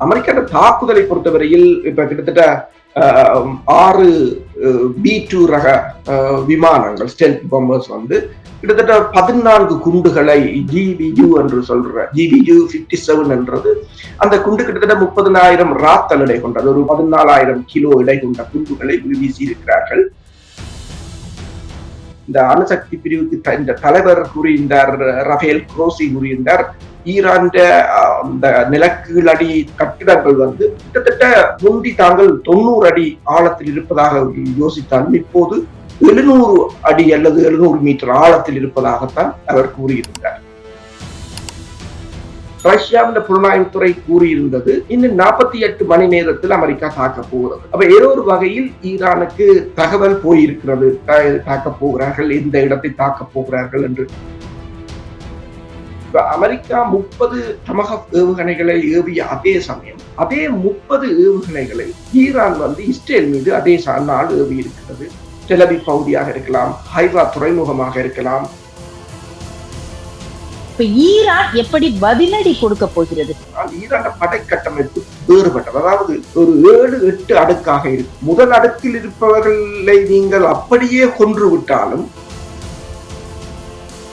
அமெரிக்கான தாக்குதலை பொறுத்தவரையில் இப்ப கிட்டத்தட்ட 6 B2 ரக விமானங்கள் ஸ்டெல்த் பாம்பர்ஸ் வந்து கிட்டத்தட்ட 14 குண்டுகளை GBU என்று சொல்ற GBU 57 என்றது அந்த குண்டு கிட்டத்தட்ட 30,000 ராத்தல் எடை கொண்டது, ஒரு 14,000 கிலோ எடை கொண்ட குண்டுகளை வீசி இருக்கிறார்கள். இந்த அணுசக்தி பிரிவுக்கு இந்த தலைவர் கூறியிருந்தார், ரஃபேல் குரோசி கூறியிருந்தார், ஈரான் அந்த நிலக்கீழடி கட்டிடங்கள் வந்து கிட்டத்தட்ட முந்தி தாங்கள் 90 அடி ஆழத்தில் இருப்பதாக யோசித்தாலும் இப்போது 700 அடி அல்லது 700 மீட்டர் ஆழத்தில் இருப்பதாகத்தான் அவர் கூறியிருந்தார். ரஷ்யாவின் புலனாய்வுத்துறை கூறியிருந்தது இன்னும் 48 மணி நேரத்தில் அமெரிக்கா தாக்க போகிறது. அப்ப ஏதோ ஒரு வகையில் ஈரானுக்கு தகவல் போயிருக்கிறது, தாக்க போகிறார்கள், எந்த இடத்தை தாக்க போகிறார்கள் என்று. அமெரிக்கா 30 தமகப் ஏவுகணைகளை ஏவிய அதே சமயம் அதே 30 ஏவுகணைகளை ஈரான் வந்து இஸ்ரேல் மீது அதே நாள் ஏவி இருக்கிறது. டெல் அவிவ் பகுதியாக இருக்கலாம், ஹைஃபா துறைமுகமாக இருக்கலாம். ஈரான் எப்படி பதிலடி கொடுக்க போகிறது? ஈரான் படை கட்டமைப்பு வேறுபட்டது. அதாவது ஒரு 7-8 அடுக்காக இருக்கு. முதல் அடுக்கில் இருப்பவர்களை நீங்கள் அப்படியே கொன்று விட்டாலும்